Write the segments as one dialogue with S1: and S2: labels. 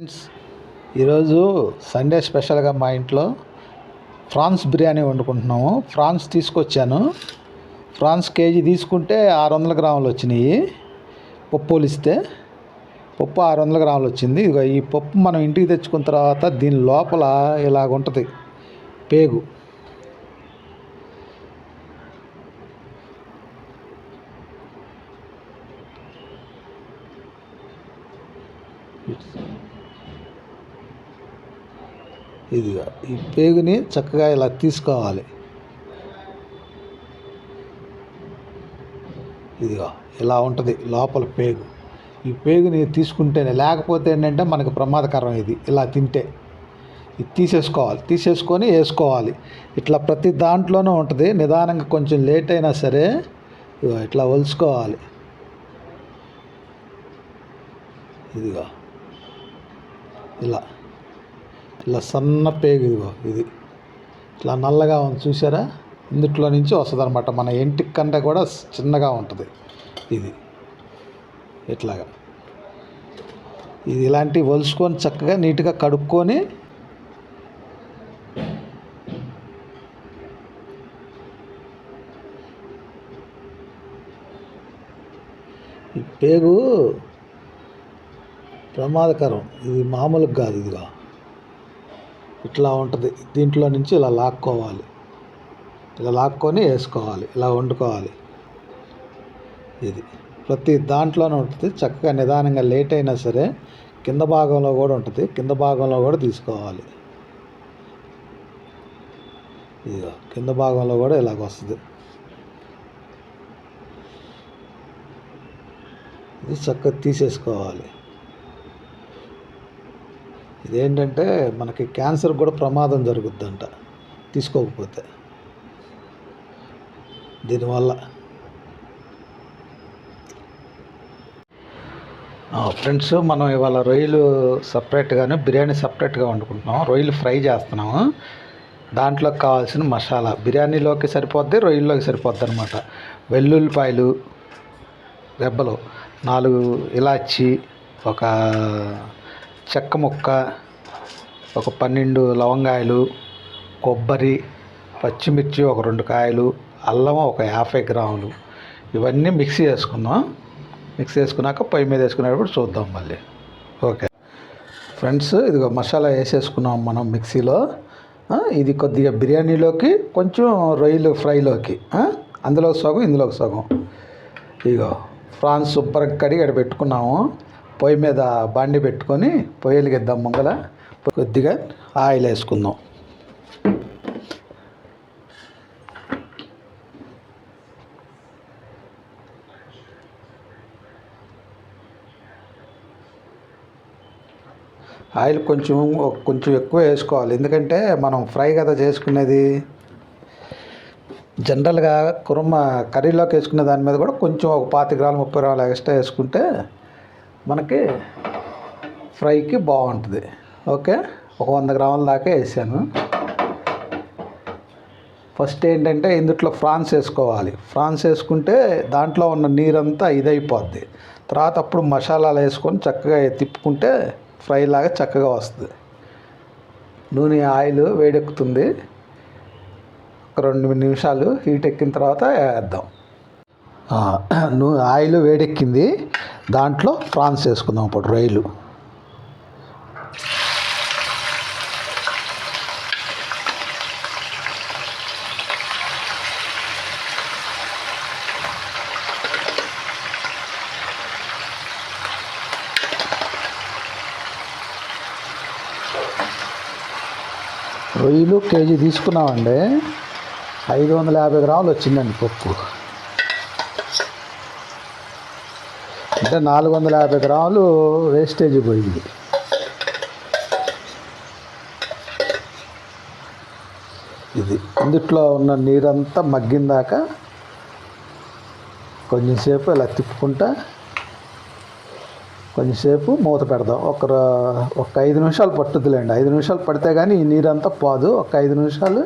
S1: Friends, ఈరోజు Sunday స్పెషల్గా మా ఇంట్లో ఫ్రాన్స్ బిర్యానీ వండుకుంటున్నాము. ఫ్రాన్స్ తీసుకొచ్చాను. ఫ్రాన్స్ కేజీ తీసుకుంటే 600 గ్రాములు వచ్చినాయి. పప్పు పోలిస్తే పప్పు 600 గ్రాములు వచ్చింది. ఇదిగో ఈ పప్పు మనం ఇంటికి తెచ్చుకున్న తర్వాత దీని లోపల ఇలాగ ఉంటుంది పేగు. ఇదిగా ఈ పేగుని చక్కగా ఇలా తీసుకోవాలి. ఇదిగా ఇలా ఉంటుంది లోపల పేగు. ఈ పేగుని తీసుకుంటేనే, లేకపోతే ఏంటంటే మనకు ప్రమాదకరం. ఇది ఇలా తింటే ఇది తీసేసుకొని వేసుకోవాలి. ఇట్లా ప్రతి దాంట్లోనూ ఉంటుంది. నిదానంగా కొంచెం లేట్ అయినా సరే ఇట్లా ఒలుచుకోవాలి. ఇదిగా ఇలా ఇలా సన్న పేగు. ఇదిగో ఇది ఇట్లా నల్లగా ఉంది చూసారా? ఇందుట్లో నుంచి వస్తుంది అనమాట. మన ఇంటికి కంటే కూడా చిన్నగా ఉంటుంది ఇది. ఇట్లాగా ఇది ఇలాంటివి ఒలుచుకొని చక్కగా నీట్గా కడుక్కొని ఈ పేగు ప్రమాదకరం. ఇది మామూలుగా కాదు. ఇదిగా ఇట్లా ఉంటుంది. దీంట్లో నుంచి ఇలా లాక్కోవాలి. ఇలా లాక్కొని వేసుకోవాలి. ఇలా వండుకోవాలి. ఇది ప్రతి దాంట్లోనే ఉంటుంది. చక్కగా నిదానంగా లేట్ అయినా సరే కింద భాగంలో కూడా ఉంటుంది. కింద భాగంలో కూడా తీసుకోవాలి. ఇదిగో కింద భాగంలో కూడా ఇలాగ వస్తుంది. ఇది చక్కగా తీసేసుకోవాలి. ఇదేంటంటే మనకి క్యాన్సర్ కూడా ప్రమాదం జరుగుద్దంట తీసుకోకపోతే. దీనివల్ల ఫ్రెండ్స్, మనం ఇవాళ రొయ్యలు సపరేట్గాను బిర్యానీ సపరేట్గా వండుకుంటున్నాం. రొయ్యలు ఫ్రై చేస్తున్నాము. దాంట్లోకి కావాల్సిన మసాలా బిర్యానీలోకి సరిపోద్ది, రొయ్యల్లోకి సరిపోద్ది అనమాట. వెల్లుల్లిపాయలు రెబ్బలు 4, ఇలాచి, ఒక చెక్క ముక్క, ఒక 12 లవంగాయలు, కొబ్బరి, పచ్చిమిర్చి ఒక 2 కాయలు, అల్లం ఒక 50 గ్రాములు. ఇవన్నీ మిక్సీ చేసుకుందాం. మిక్సీ చేసుకున్నాక పొయ్యి మీద వేసుకునేటప్పుడు చూద్దాం మళ్ళీ. ఓకే ఫ్రెండ్స్, ఇదిగో మసాలా వేసేసుకున్నాం మనం మిక్సీలో. ఇది కొద్దిగా బిర్యానీలోకి, కొంచెం రొయ్యలు ఫ్రైలోకి, అందులో సగం ఇందులోకి సగం. ఇదిగో ఫ్రాన్స్ శుభ్రంగా కడిగి అక్కడ పెట్టుకున్నాము. పొయ్యి మీద బండి పెట్టుకొని పొయ్యి వెలిగిద్దాం. ముంగల కొద్దిగా ఆయిల్ వేసుకుందాం. ఆయిల్ కొంచెం ఎక్కువ వేసుకోవాలి. ఎందుకంటే మనం ఫ్రై కదా చేసుకునేది. జనరల్గా కర్రీలోకి వేసుకునే దాని మీద కూడా కొంచెం ఒక 25 గ్రాములు 30 గ్రాములు ఎక్స్ట్రా వేసుకుంటే మనకి ఫ్రైకి బాగుంటుంది. ఓకే, ఒక 100 గ్రాముల దాకా వేసాను. ఫస్ట్ ఏంటంటే ఇందులో ఫ్రాన్స్ వేసుకోవాలి. ఫ్రాన్స్ వేసుకుంటే దాంట్లో ఉన్న నీరంతా ఇదైపోద్ది. తర్వాత అప్పుడు మసాలాలు వేసుకొని చక్కగా తిప్పుకుంటే ఫ్రై లాగా చక్కగా వస్తుంది. నూనె ఆయిల్ వేడెక్కుతుంది. ఒక 2 నిమిషాలు హీట్ ఎక్కిన తర్వాత వేద్దాం. ఆయిల్ వేడెక్కింది. దాంట్లో ఫ్రాన్స్ వేసుకుందాం. ఇప్పుడు రొయ్యలు కేజీ తీసుకున్నామండి. 550 గ్రాములు వచ్చిందండి పప్పు. అంటే 450 గ్రాములు వేస్టేజ్ పోయింది. ఇది ఇందుట్లో ఉన్న నీరంతా మగ్గిందాక కొంచెంసేపు ఇలా తిప్పుకుంటా కొంచెంసేపు మూత పెడదాం. ఒక 5 నిమిషాలు పట్టుద్దిలేండి. 5 నిమిషాలు పడితే కానీ ఈ నీరంతా పోదు. ఒక 5 నిమిషాలు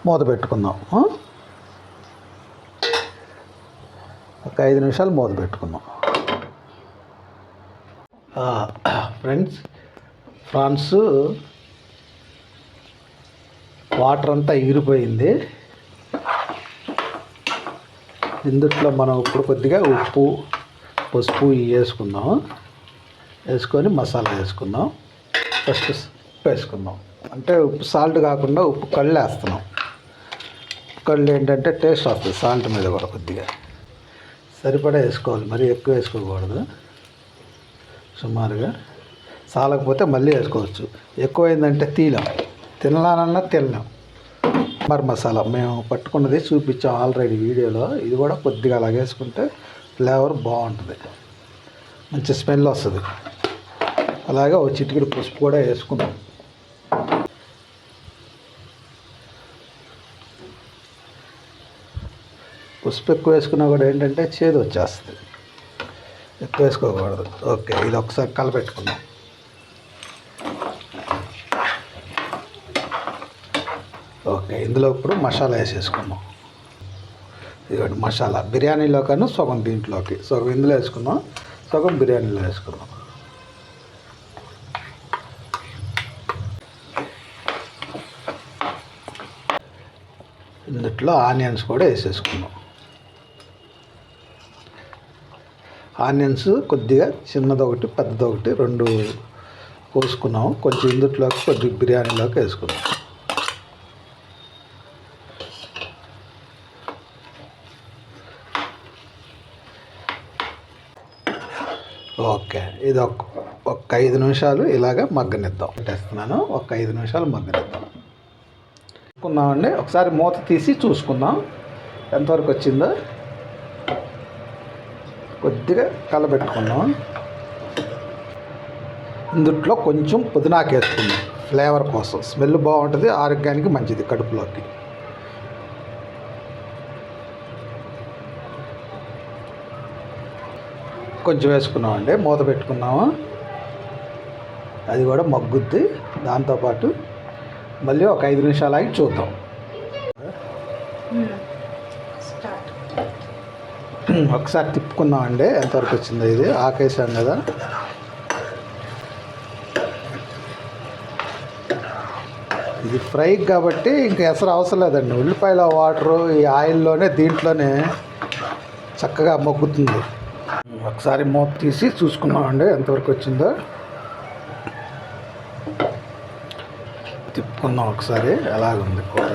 S1: మూత పెట్టుకుందాం. ఒక 5 నిమిషాలు మూత పెట్టుకుందాం. ఫ్రెండ్స్, ప్రాన్స్ వాటర్ అంతా ఎగిరిపోయింది. ఇందుట్లో మనం ఇప్పుడు కొద్దిగా ఉప్పు పసుపు వేసుకుందాం. వేసుకొని మసాలా వేసుకుందాం. ఫస్ట్ ఉప్పు వేసుకుందాం. అంటే ఉప్పు సాల్ట్ కాకుండా ఉప్పు కళ్ళు వేస్తున్నాం. కళ్ళు ఏంటంటే టేస్ట్ వస్తుంది. సాల్ట్ మీద కూడా కొద్దిగా సరిపడా వేసుకోవాలి, మరీ ఎక్కువ వేసుకోకూడదు. సుమారుగా చాలకపోతే మళ్ళీ వేసుకోవచ్చు. ఎక్కువైందంటే తినాలన్నా తినలేం. సాంబార్ మసాలా మేము పట్టుకున్నది చూపించాం ఆల్రెడీ వీడియోలో. ఇది కూడా కొద్దిగా అలాగ వేసుకుంటే ఫ్లేవర్ బాగుంటుంది, మంచి స్మెల్ వస్తుంది. అలాగే ఒక చిటికెడు పసుపు కూడా వేసుకున్నాం. పసుపు ఎక్కువ వేసుకున్నా కూడా ఏంటంటే చేదు వచ్చేస్తుంది, ఎక్కువ వేసుకోకూడదు. ఓకే, ఇది ఒకసారి కలపెట్టుకుందాం. ఓకే, ఇందులో ఇప్పుడు మసాలా వేసేసుకుందాం. ఇదిగోండి మసాలా. బిర్యానీలో కానీ సగం దీంట్లోకి, సగం ఇందులో వేసుకుందాం, సగం బిర్యానీలో వేసుకుందాం. ఇందులో ఆనియన్స్ కూడా వేసేసుకుందాం. ఆనియన్స్ కొద్దిగా చిన్నదొకటి పెద్దదొకటి 2 కోసుకున్నాం. కొంచెం ఇందులోకి కొద్దిగా బిర్యానీలోకి వేసుకున్నాం. ఓకే, ఇది ఒక 5 నిమిషాలు ఇలాగ మగ్గనిద్దాం. పెట్టేస్తున్నాను. ఒక 5 నిమిషాలు మగ్గనిద్దాం. అనుకున్నామండి. ఒకసారి మూత తీసి చూసుకుందాం ఎంతవరకు వచ్చిందో. కొద్దిగా కలబెట్టుకుందాం. ఇందుట్లో కొంచెం పుదీనాకు వేసుకుందాం ఫ్లేవర్ కోసం. స్మెల్ బాగుంటుంది, ఆరోగ్యానికి మంచిది కడుపులోకి. కొంచెం వేసుకున్నామండి. మూత పెట్టుకున్నాము. అది కూడా మగ్గుద్ది. దాంతోపాటు మళ్ళీ ఒక 5 నిమిషాలు ఆగి చూద్దాం. ఒకసారి తిప్పుకుందామండి ఎంతవరకు వచ్చిందో. ఇది ఆకేసాం కదా. ఇది ఫ్రై కాబట్టి ఇంకా ఎసరు అవసరం లేదండి. ఉల్లిపాయల వాటరు ఈ ఆయిల్లోనే దీంట్లోనే చక్కగా మగ్గుతుంది. ఒకసారి మూత తీసి చూసుకున్నామండి ఎంతవరకు వచ్చిందో. తిప్పుకుందాం ఒకసారి ఎలాగుంది కూర.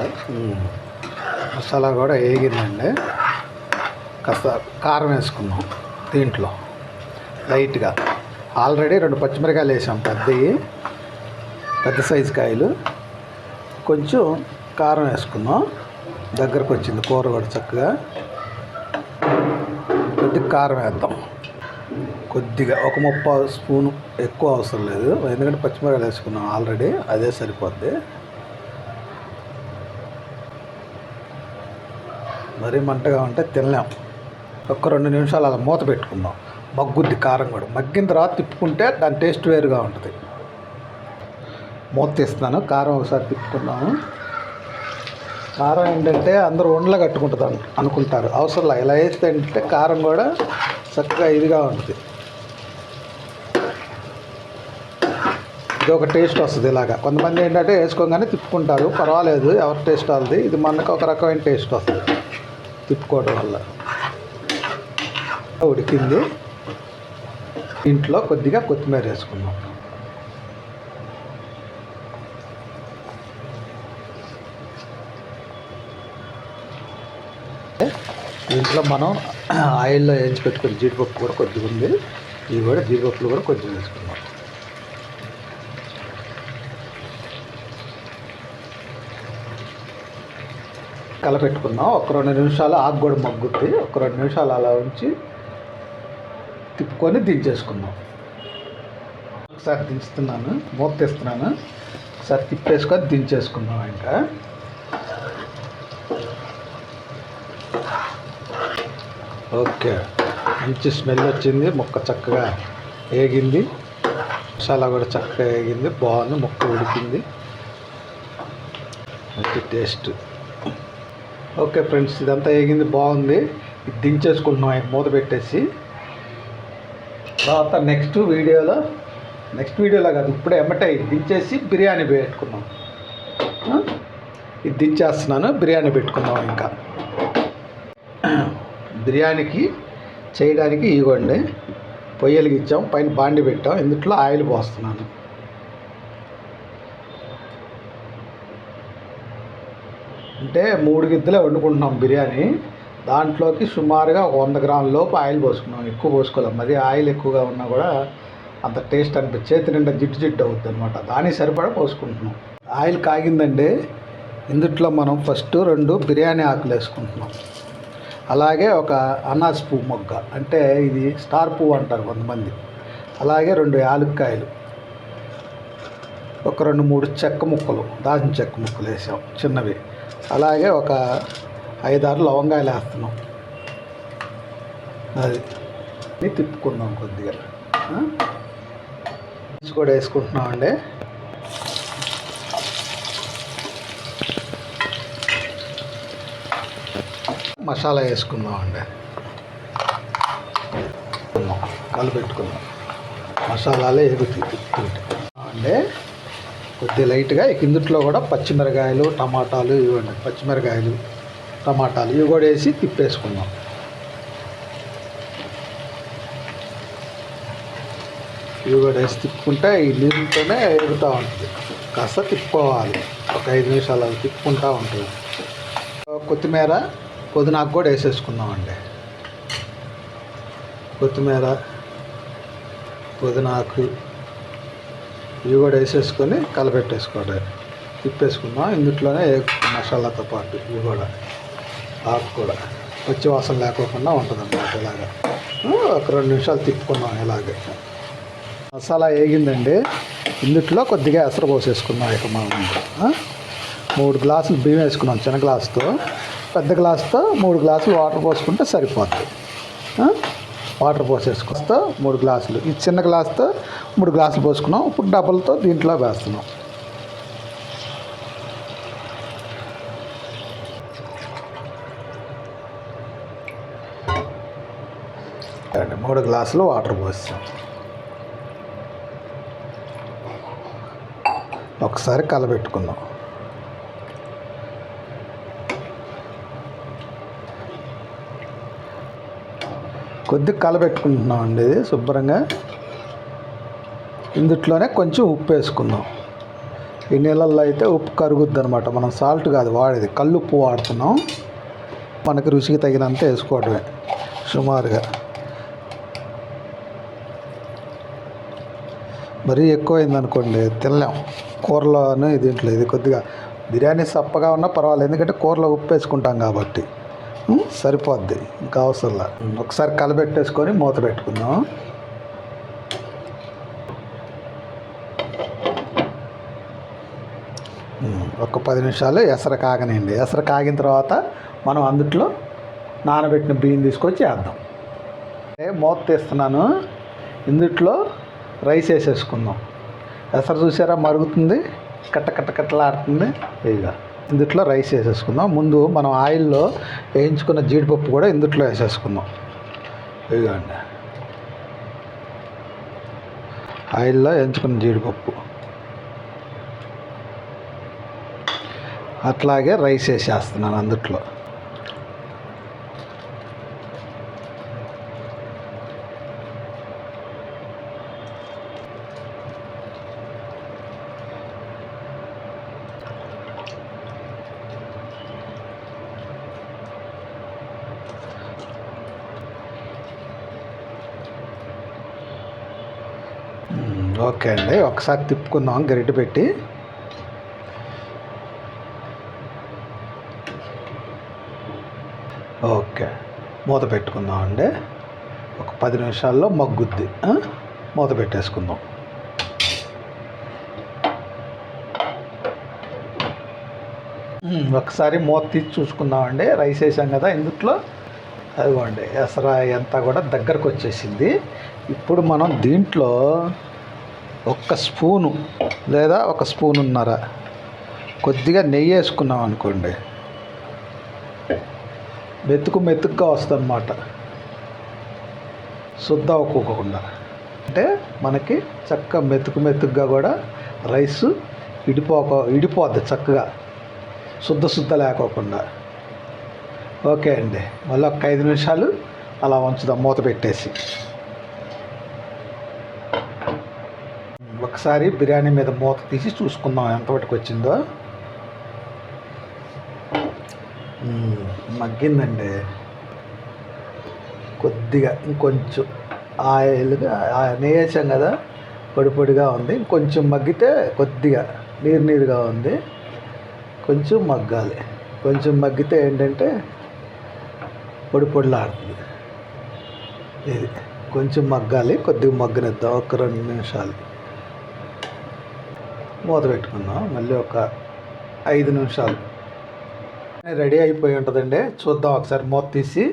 S1: మసాలా కూడా వేగిందండి. కాస్త కారం వేసుకుందాం దీంట్లో లైట్గా. ఆల్రెడీ 2 పచ్చిమిరకాయలు వేసాం, పెద్ద సైజు కాయలు. కొంచెం కారం వేసుకుందాం. దగ్గరకు వచ్చింది కూర కూడా చక్కగా. కొద్దిగా కారం వేద్దాం. కొద్దిగా ఒక 30 స్పూను, ఎక్కువ అవసరం లేదు ఎందుకంటే పచ్చిమిరకాయలు వేసుకున్నాం ఆల్రెడీ, అదే సరిపోద్ది. మరీ మంటగా ఉంటే తినలేం. ఒక 2 నిమిషాలు అలా మూత పెట్టుకుందాం. మగ్గుద్ది కారం కూడా. మగ్గిన తర్వాత తిప్పుకుంటే దాని టేస్ట్ వేరుగా ఉంటుంది. మూత తీస్తున్నాను. కారం ఒకసారి తిప్పుకున్నాము. కారం ఏంటంటే అందరూ ఉండలు కట్టుకుంటుంది అనుకుంటారు. అవసరంలా ఇలా వేస్తే ఏంటంటే కారం కూడా చక్కగా ఇదిగా ఉంటుంది. ఇది ఒక టేస్ట్ వస్తుంది ఇలాగా. కొంతమంది ఏంటంటే వేసుకోగానే తిప్పుకుంటారు, పర్వాలేదు, ఎవరి టేస్ట్ వాళ్ళది. ఇది మనకు ఒక రకమైన టేస్ట్ వస్తుంది తిప్పుకోవడం వల్ల. ఉడికింది. ఇంట్లో కొద్దిగా కొత్తిమీర వేసుకుందాం. దీంట్లో మనం ఆయిల్లో వేయించి పెట్టుకుని జీడిపప్పు కూడా కొద్దిగా ఉంది. ఇవి కూడా జీడిపప్పులు కూడా కొద్దిగా వేసుకుందాం. కలపెట్టుకుందాం. ఒక 2 నిమిషాలు ఆకు కూడా మగ్గుద్ది. ఒక 2 నిమిషాలు అలా ఉంచి తిప్పుకొని దించేసుకుందాం. ఒకసారి దించుతున్నాను, మూత తీస్తున్నాను. ఒకసారి తిప్పేసుకొని దించేసుకుందాం. ఇంకా ఓకే, మంచి స్మెల్ వచ్చింది. ముక్క చక్కగా వేగింది. మసాలా కూడా చక్కగా వేగింది. బాగుంది. ముక్క ఉడికింది. మంచి టేస్ట్. ఓకే ఫ్రెండ్స్, ఇదంతా వేగింది, బాగుంది. ఇది దించేసుకుంటున్నాం మూత పెట్టేసి. తర్వాత నెక్స్ట్ వీడియోలో నెక్స్ట్ వీడియోలో కాదు, ఇప్పుడే ఎమ్మటే దించేసి బిర్యానీ పెట్టుకుందాం. ఇది దించేస్తున్నాను, బిర్యానీ పెట్టుకుందాం. ఇంకా బిర్యానీకి చేయడానికి ఇవ్వండి, పొయ్యి వెలిగించాం, పైన బాండి పెట్టాం, ఇందులో ఆయిల్ పోస్తున్నాను. అంటే 3 గిద్దలే వండుకుంటున్నాం బిర్యానీ. దాంట్లోకి సుమారుగా 100 గ్రాముల లోపు ఆయిల్ పోసుకున్నాం. ఎక్కువ పోసుకోలేం, మరి ఆయిల్ ఎక్కువగా ఉన్నా కూడా అంత టేస్ట్ అనిపించి చేతి నిండా జిడ్డు అవుతుంది అనమాట. దానికి సరిపడా పోసుకుంటున్నాం. ఆయిల్ కాగిందండి. ఇందుట్లో మనం ఫస్ట్ 2 బిర్యానీ ఆకులు వేసుకుంటున్నాం. అలాగే ఒక అనాస్ పువ్వు మొగ్గ, అంటే ఇది స్టార్ పువ్వు అంటారు కొంతమంది. అలాగే 2 యాలక్కాయలు, ఒక 2-3 చెక్క ముక్కలు, దాల్చిన చెక్క ముక్కలు వేసాం చిన్నవి. అలాగే ఒక 5-6 లవంగాయలు వేస్తున్నాం. అది తిప్పుకుందాం కొద్దిగా. కూడా వేసుకుంటున్నామండి. మసాలా వేసుకుందామండి. కలిపెట్టుకుందాం. మసాలాలే ఎగుతాయి అంటే కొద్దిగా లైట్గా. ఇందుట్లో కూడా పచ్చిమిరకాయలు, టమాటాలు ఇవ్వండి, పచ్చిమిరకాయలు, టమాటాలు ఇవి కూడా వేసి తిప్పేసుకుందాం. ఇవి కూడా వేసి తిప్పుకుంటే ఈ నీళ్ళతోనే ఎగుతూ ఉంటుంది. కాస్త తిప్పుకోవాలి, ఒక 5 నిమిషాలు అవి తిప్పుకుంటూ ఉంటుంది. కొత్తిమీర, పుదీనాకు కూడా వేసేసుకుందామండి. కొత్తిమీర, పుదీనాకు ఇవి కూడా వేసేసుకొని కలపెట్టేసుకోవాలి, తిప్పేసుకుందాం. ఇందులోనే మసాలాతో పాటు ఇవి కూడా, ఆకు కూడా పచ్చి వాసన లేకోకుండా ఉంటుంది అన్నమాట. ఇలాగా ఒక 2 నిమిషాలు తిప్పుకున్నాం. ఇలాగే మసాలా వేగిందండి. ఇందుట్లో కొద్దిగా ఎసరు పోసేసుకున్నాం. ఇక మనం 3 గ్లాసులు బియ్యం వేసుకున్నాం చిన్న గ్లాసుతో. పెద్ద గ్లాసుతో 3 గ్లాసులు వాటర్ పోసుకుంటే సరిపోద్ది. వాటర్ పోసేసుకొస్తా 3 గ్లాసులు. ఈ చిన్న గ్లాసుతో 3 గ్లాసులు పోసుకున్నాం. ఇప్పుడు డబుల్తో దీంట్లో వేస్తున్నాం. అండి 3 గ్లాసులు వాటర్ పోస్తాం. ఒకసారి కలబెట్టుకుందాం. కొద్దిగా కలబెట్టుకుంటున్నాం అండి ఇది శుభ్రంగా. ఇందుట్లోనే కొంచెం ఉప్పు వేసుకుందాం. ఈ నీళ్ళల్లో అయితే ఉప్పు కరుగుద్ది అనమాట. మనం సాల్ట్ కాదు వాడేది, కల్లుప్పు వాడుతున్నాం. మనకి రుచికి తగినంత వేసుకోవడమే సుమారుగా. మరీ ఎక్కువైందనుకోండి తినలేం కూరలోనే. దీంట్లో ఇది కొద్దిగా బిర్యానీ సప్పగా ఉన్నా పర్వాలేదు, ఎందుకంటే కూరలో ఉప్పు వేసుకుంటాం కాబట్టి సరిపోద్ది, ఇంకా అవసరంలా. ఒకసారి కలబెట్టేసుకొని మూత పెట్టుకుందాం. ఒక 10 నిమిషాలు ఎసరు కాగనండి. ఎసరు కాగిన తర్వాత మనం అందుట్లో నానబెట్టిన బియ్యం తీసుకొచ్చి వేద్దాం. మూత తీస్తున్నాను. ఇందుట్లో రైస్ వేసేసుకుందాం. ఎసరు చూసారా మరుగుతుంది, కట్టలాడుతుంది. ఇక ఇందుట్లో రైస్ వేసేసుకుందాం. ముందు మనం ఆయిల్లో వేయించుకున్న జీడిపప్పు కూడా ఇందుట్లో వేసేసుకుందాం. ఇదిగోండి ఆయిల్లో వేయించుకున్న జీడిపప్పు. అట్లాగే రైస్ వేసేస్తున్నాను అందుట్లో. ఓకే అండి, ఒకసారి తిప్పుకుందాం గరిటె పెట్టి. ఓకే, మూత పెట్టుకుందాం అండి. ఒక 10 నిమిషాల్లో మగ్గుద్ది. మూత పెట్టేసుకుందాం. ఒకసారి మూత తీసి చూసుకుందామండి. రైస్ వేసాం కదా ఇందుట్లో. అదిగోండి ఎసరా అంతా కూడా దగ్గరకు వచ్చేసింది. ఇప్పుడు మనం దీంట్లో 1 స్పూను లేదా 1 స్పూనున్నర కొద్దిగా నెయ్యి వేసుకున్నాం అనుకోండి, మెతుకుగా వస్తుంది అన్నమాట. శుద్ధ అవ్వకుండా అంటే మనకి చక్కగా మెతుకుగా కూడా రైస్ ఇడిపోద్ది చక్కగా, శుద్ధ లేకోకుండా. ఓకే అండి, మళ్ళీ ఒక 5 నిమిషాలు అలా ఉంచుదాం మూత పెట్టేసి. ఒకసారి బిర్యానీ మీద మూత తీసి చూసుకుందాం ఎంతవరకు వచ్చిందో. మగ్గిందండి, కొద్దిగా ఇంకొంచెం ఆయిల్గా నెయ్యి వేసాం కదా, పొడిగా ఉంది. ఇంకొంచెం మగ్గితే కొద్దిగా నీరుగా ఉంది, కొంచెం మగ్గాలి. కొంచెం మగ్గితే ఏంటంటే పొడిలాడుతుంది. ఇది కొంచెం మగ్గాలి, కొద్దిగా మగ్గనిద్దాం ఒక 2 నిమిషాలు. మూత పెట్టుకుందాం మళ్ళీ ఒక 5 నిమిషాలు. రెడీ అయిపోయి ఉంటుందండి, చూద్దాం ఒకసారి మూత తీసి.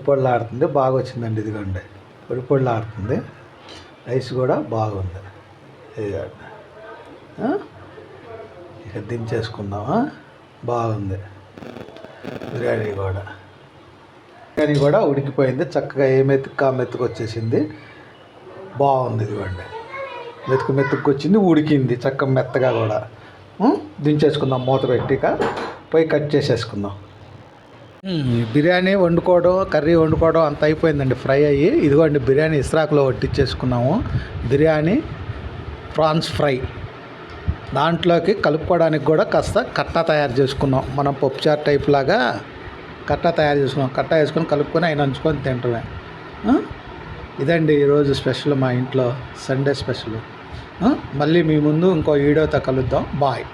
S1: పొడిలాడుతుంది, బాగా వచ్చిందండి. ఇదిగోండి పొడిలాడుతుంది, రైస్ కూడా బాగుంది. ఇదిగోండి, ఇక దించేసుకుందామా. బాగుంది బిర్యానీ కూడా ఉడికిపోయింది చక్కగా. ఏ మెతుకు వచ్చేసింది, బాగుంది. ఇదిగోండి మెతుకు వచ్చింది, ఉడికింది చక్కగా మెత్తగా కూడా. దించేసుకుందాం మూత పెట్టి, పోయి కట్ చేసేసుకుందాం. బిర్యానీ వండుకోవడం, కర్రీ వండుకోవడం అంత అయిపోయిందండి, ఫ్రై అయ్యి. ఇదిగోండి బిర్యానీ ఇస్రాకులో వడ్డించేసుకున్నాము. బిర్యానీ ప్రాన్స్ ఫ్రై, దాంట్లోకి కలుపుకోవడానికి కూడా కాస్త కట్టా తయారు చేసుకున్నాం. మనం పప్పుచారు టైప్ లాగా కట్టా తయారు చేసుకున్నాం. కట్టా వేసుకొని కలుపుకొని ఆయన నంచుకొని తింటమే. ఇదండి ఈరోజు స్పెషల్ మా ఇంట్లో, సండే స్పెషల్. మళ్ళీ మీ ముందు ఇంకో వీడియోతో కలుద్దాం. బాయ్.